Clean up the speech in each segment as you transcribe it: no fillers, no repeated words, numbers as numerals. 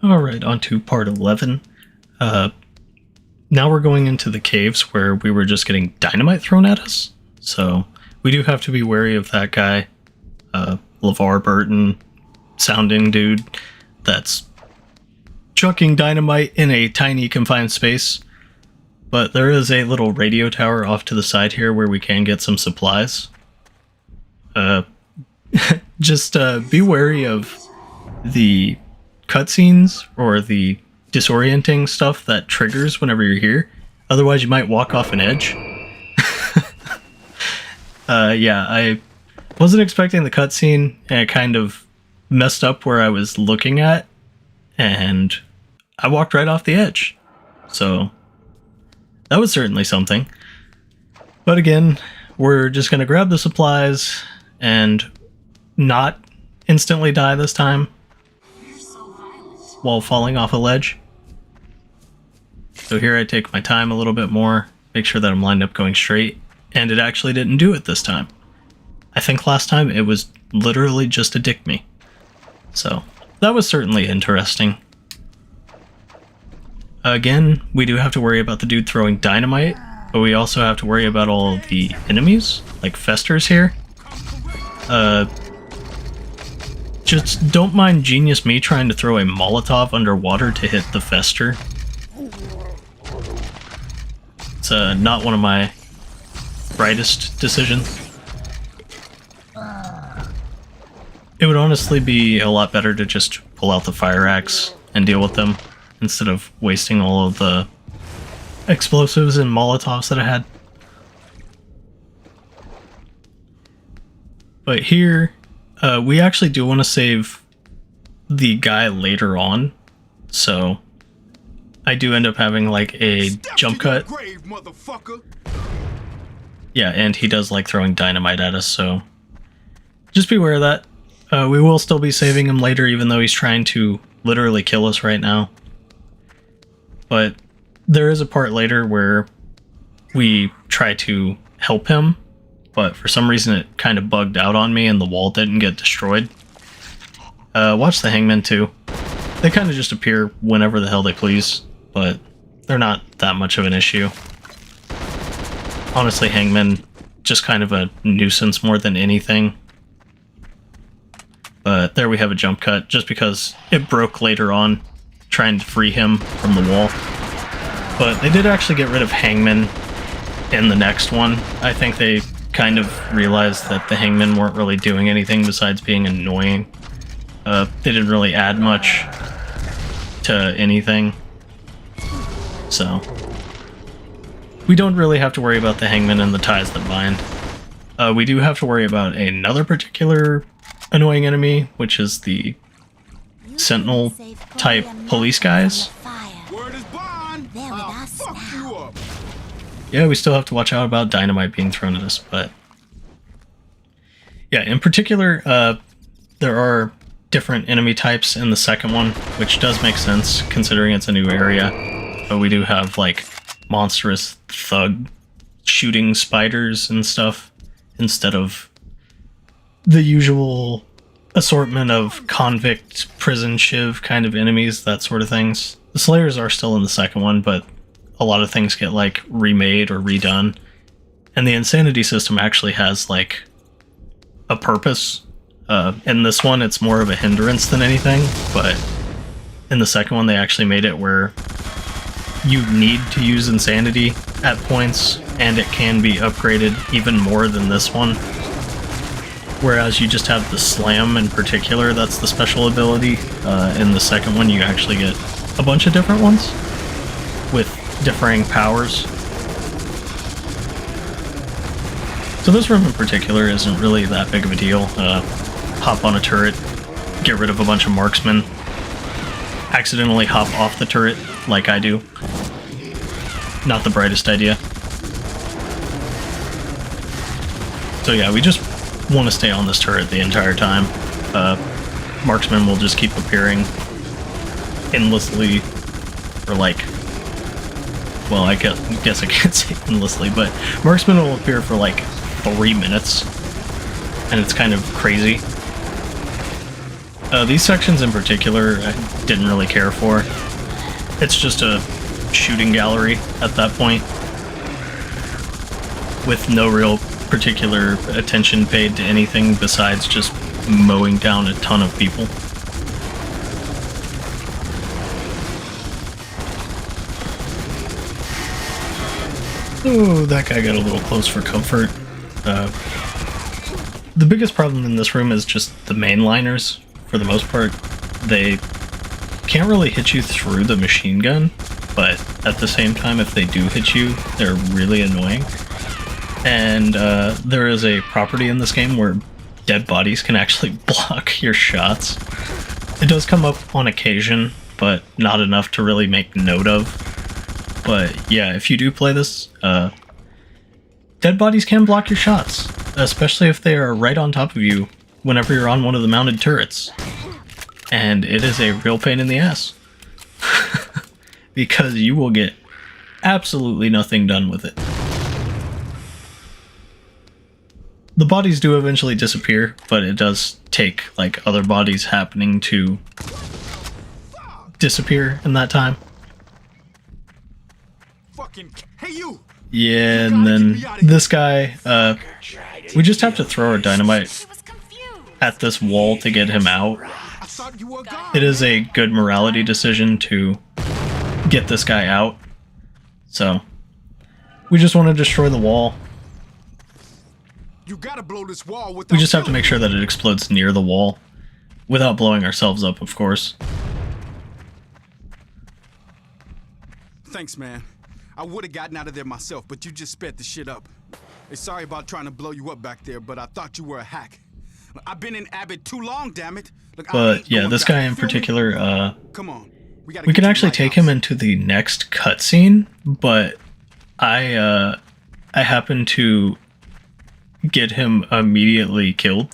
Alright, on to part 11. Now we're going into the caves where we were just getting dynamite thrown at us. So we do have to be wary of that guy, LeVar Burton sounding dude that's chucking dynamite in a tiny confined space. But there is a little radio tower off to the side here where we can get some supplies. Just be wary of the cutscenes or the disorienting stuff that triggers whenever you're here. Otherwise, you might walk off an edge. Yeah, I wasn't expecting the cutscene, and it kind of messed up where I was looking at, and I walked right off the edge. So that was certainly something. But again, we're just going to grab the supplies and not instantly die this time while falling off a ledge. So here I take my time a little bit more, make sure that I'm lined up going straight, and it actually didn't do it this time. I think last time it was literally just a dick me. So that was certainly interesting. Again, we do have to worry about the dude throwing dynamite, but we also have to worry about all of the enemies, like Festers here. Just don't mind genius me trying to throw a Molotov underwater to hit the Fester. It's not one of my brightest decisions. It would honestly be a lot better to just pull out the fire axe and deal with them instead of wasting all of the explosives and Molotovs that I had. But here, we actually do want to save the guy later on, so I do end up having like a jump cut. Grave, motherfucker. Yeah, and he does like throwing dynamite at us, so just be aware of that. We will still be saving him later, even though he's trying to literally kill us right now. But there is a part later where we try to help him, but for some reason it kind of bugged out on me and the wall didn't get destroyed. Watch the hangmen too. They kind of just appear whenever the hell they please, but they're not that much of an issue. Honestly, hangmen, just kind of a nuisance more than anything. But there we have a jump cut, just because it broke later on, trying to free him from the wall. But they did actually get rid of hangmen in the next one. I think they kind of realized that the hangmen weren't really doing anything besides being annoying. They didn't really add much to anything. So we don't really have to worry about the hangmen and the ties that bind. We do have to worry about another particular annoying enemy, which is the sentinel type police guys. Word is bond. I'll fuck you up. Yeah, we still have to watch out about dynamite being thrown at us, but yeah, in particular, there are different enemy types in the second one, which does make sense considering it's a new area. But we do have like monstrous thug shooting spiders and stuff instead of the usual assortment of convict, prison shiv kind of enemies, that sort of things. The Slayers are still in the second one, but a lot of things get like remade or redone. And the insanity system actually has like a purpose. In this one, it's more of a hindrance than anything, but in the second one, they actually made it where you need to use insanity at points, and it can be upgraded even more than this one. Whereas you just have the slam in particular, that's the special ability. In the second one, you actually get a bunch of different ones with differing powers. So this room in particular isn't really that big of a deal. Hop on a turret, get rid of a bunch of marksmen, accidentally hop off the turret like I do. Not the brightest idea. So yeah, we just want to stay on this turret the entire time. Marksmen will just keep appearing endlessly for like, well, I guess I can't say endlessly, but marksmen will appear for like 3 minutes, and it's kind of crazy. These sections in particular, I didn't really care for. It's just a shooting gallery at that point, with no real particular attention paid to anything besides just mowing down a ton of people. Oh, that guy got a little close for comfort. The biggest problem in this room is just the mainliners. For the most part, they can't really hit you through the machine gun, but at the same time, if they do hit you, they're really annoying. And there is a property in this game where dead bodies can actually block your shots. It does come up on occasion, but not enough to really make note of. But yeah, if you do play this, dead bodies can block your shots, especially if they are right on top of you whenever you're on one of the mounted turrets. And it is a real pain in the ass. Because you will get absolutely nothing done with it. The bodies do eventually disappear, but it does take like other bodies happening to disappear in that time. Hey, you! Yeah, and then this guy, we just have to throw our dynamite at this wall to get him out. It is a good morality decision to get this guy out. So, we just want to destroy the wall. You gotta blow this wall We just have to make sure that it explodes near the wall, without blowing ourselves up, of course. Thanks, man. I would have gotten out of there myself, but you just sped the shit up. Hey, sorry about trying to blow you up back there, but I thought you were a hack. I've been in Abbott too long, damn it. Look, but yeah, this guy in particular, come on. We can actually take him into the next cutscene, but I happen to get him immediately killed.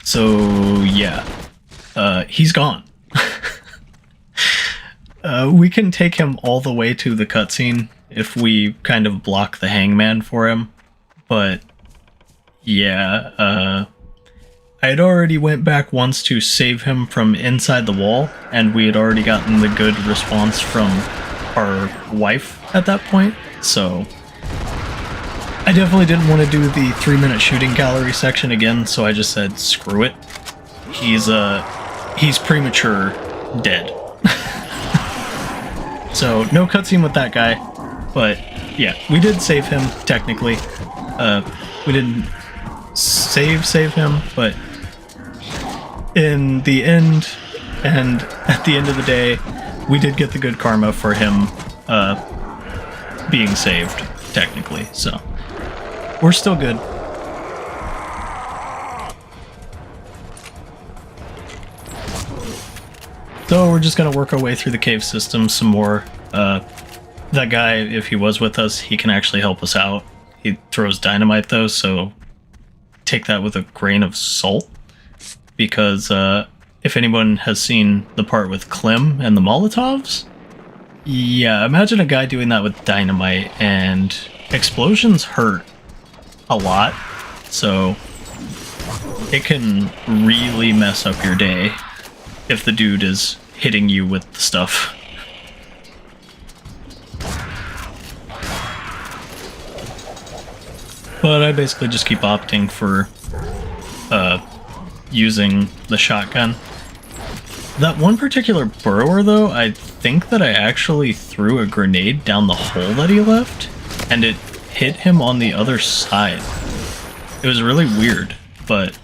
So yeah, he's gone. We can take him all the way to the cutscene if we kind of block the hangman for him, but yeah, I had already went back once to save him from inside the wall, and we had already gotten the good response from our wife at that point, so I definitely didn't want to do the 3-minute shooting gallery section again, so I just said, screw it. He's premature dead. So, no cutscene with that guy, but yeah, we did save him, technically. We didn't save him, but in the end, and at the end of the day, we did get the good karma for him being saved, technically, so we're still good. So we're just gonna work our way through the cave system some more. That guy, if he was with us, he can actually help us out. He throws dynamite though, so take that with a grain of salt. Because if anyone has seen the part with Clem and the Molotovs, yeah, imagine a guy doing that with dynamite, and explosions hurt a lot, so it can really mess up your day if the dude is hitting you with the stuff. But I basically just keep opting for using the shotgun. That one particular burrower though, I think that I actually threw a grenade down the hole that he left, and it hit him on the other side. It was really weird, but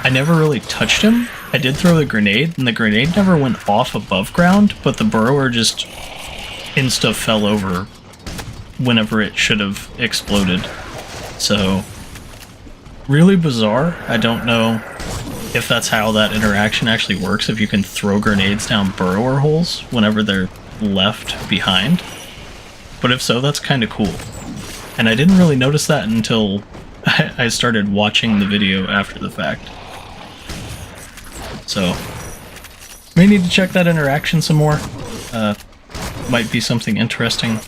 I never really touched him. I did throw the grenade, and the grenade never went off above ground, but the burrower just insta fell over whenever it should have exploded. So, really bizarre. I don't know if that's how that interaction actually works, if you can throw grenades down burrower holes whenever they're left behind. But if so, that's kind of cool. And I didn't really notice that until I started watching the video after the fact. So, may need to check that interaction some more. Might be something interesting.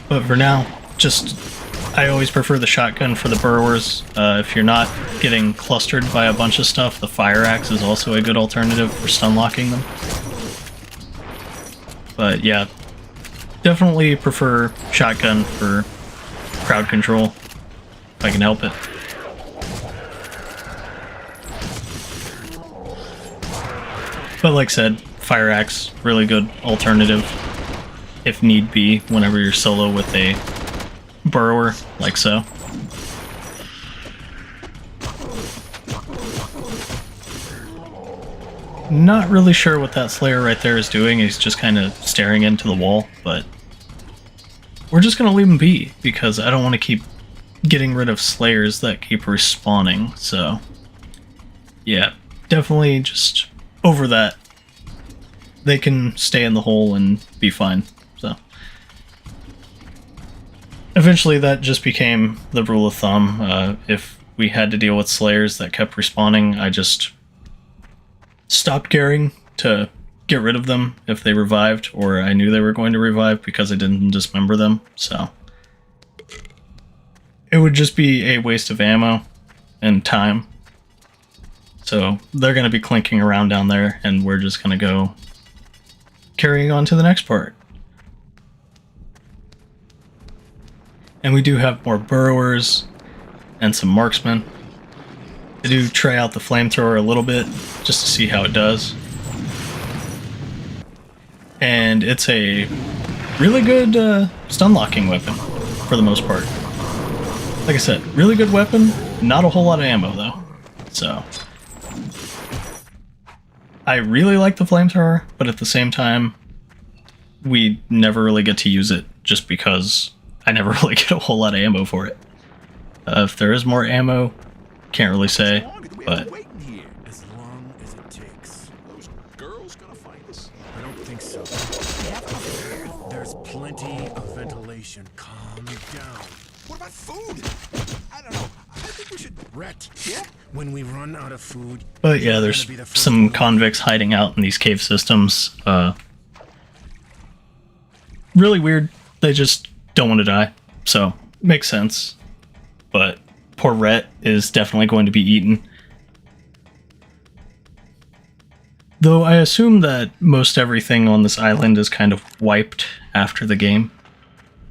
But for now, just I always prefer the shotgun for the burrowers. If you're not getting clustered by a bunch of stuff, the fire axe is also a good alternative for stun locking them. But yeah, definitely prefer shotgun for crowd control, if I can help it. But like I said, fire axe, really good alternative if need be whenever you're solo with a burrower, like so. Not really sure what that Slayer right there is doing. He's just kind of staring into the wall, but we're just going to leave him be because I don't want to keep getting rid of Slayers that keep respawning, so yeah, definitely just over that. They can stay in the hole and be fine, so. Eventually that just became the rule of thumb. If we had to deal with Slayers that kept respawning, I just stopped caring to get rid of them if they revived, or I knew they were going to revive because I didn't dismember them, so. It would just be a waste of ammo and time. So they're going to be clinking around down there, and we're just going to go carrying on to the next part. And we do have more burrowers and some marksmen. I do try out the flamethrower a little bit just to see how it does. And it's a really good stun locking weapon for the most part. Like I said, really good weapon, not a whole lot of ammo though. So I really like the flamethrower, but at the same time, we never really get to use it just because I never really get a whole lot of ammo for it. If there is more ammo, can't really say, but As long as it takes. Those girls gonna find us? I don't think so. There's plenty of ventilation. Calm down. What about food? I don't know. I think we should. Rhett. Yeah? When we run out of food. But yeah, there's some convicts hiding out in these cave systems. Really weird. They just don't want to die. So, makes sense. But poor Rhett is definitely going to be eaten. Though I assume that most everything on this island is kind of wiped after the game.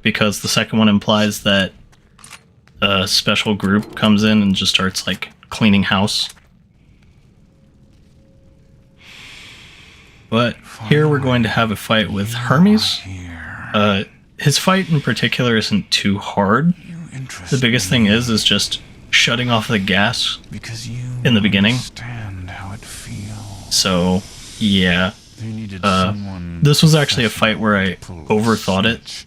Because the second one implies that a special group comes in and just starts, like, cleaning house. But here we're going to have a fight with Hermes. His fight in particular isn't too hard. The biggest thing is just shutting off the gas in the beginning. So, yeah. This was actually a fight where I overthought it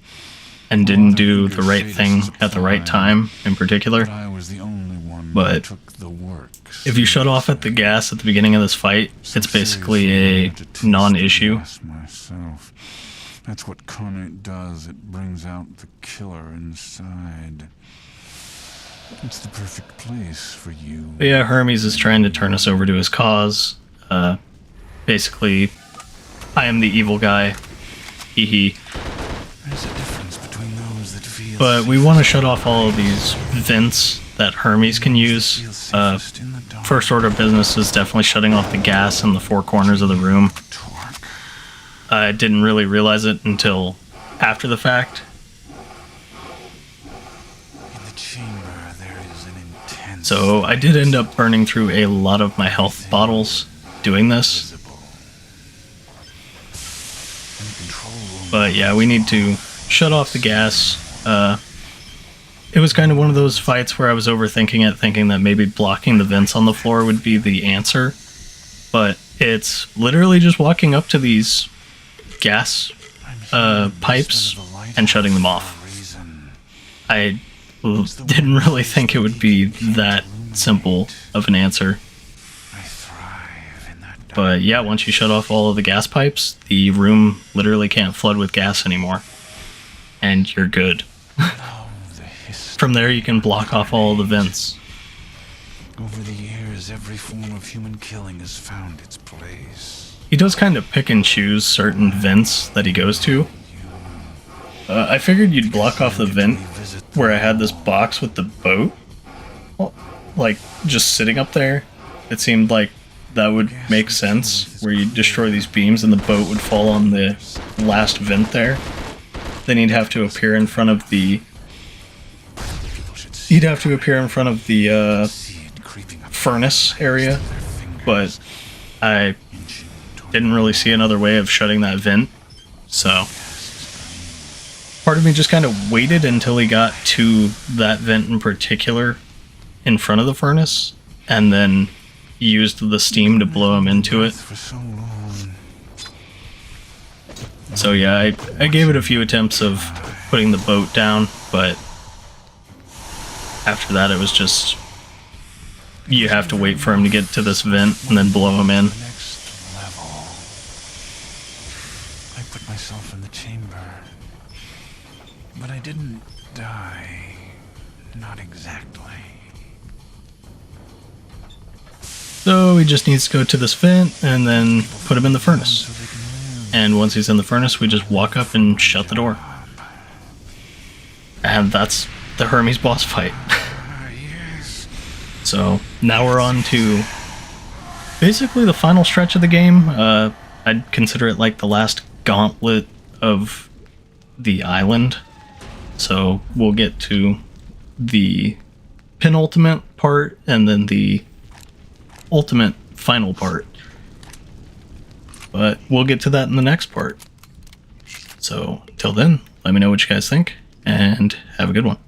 and didn't do the right thing at the right time in particular. But if you shut off at the gas at the beginning of this fight, it's basically a non-issue. That's what carnate does. It brings out the killer inside. It's the perfect place for you. But yeah, Hermes is trying to turn us over to his cause. Basically, I am the evil guy. Hee hee. There's a difference between those that feel. But we want to shut off all of these vents that Hermes can use. First order of business is definitely shutting off the gas in the four corners of the room. I didn't really realize it until after the fact. In the chamber, there is an intense. So I did end up burning through a lot of my health bottles doing this. But yeah, we need to shut off the gas. It was kind of one of those fights where I was overthinking it, thinking that maybe blocking the vents on the floor would be the answer. But it's literally just walking up to these gas pipes and shutting them off. I didn't really think it would be that simple of an answer. But yeah, once you shut off all of the gas pipes, the room literally can't flood with gas anymore. And you're good. From there you can block off all the vents. Over the years, every form of human killing has found its place. He does kind of pick and choose certain vents that he goes to. I figured you'd block off the vent where I had this box with the boat, well, like, just sitting up there. It seemed like that would make sense, where you destroy these beams and the boat would fall on the last vent there. Then you'd have to appear in front of the... furnace area, but I didn't really see another way of shutting that vent, so part of me just kind of waited until he got to that vent in particular in front of the furnace, and then used the steam to blow him into it. So yeah, I gave it a few attempts of putting the boat down, but after that it was just, you have to wait for him to get to this vent and then blow him in. Next level. I put myself in the chamber. But I didn't die. Not exactly. So he just needs to go to this vent and then put him in the furnace. And once he's in the furnace, we just walk up and shut the door. And that's the Hermes boss fight. So now we're on to basically the final stretch of the game. I'd consider it like the last gauntlet of the island. So we'll get to the penultimate part and then the ultimate final part. But we'll get to that in the next part. So till then, let me know what you guys think and have a good one.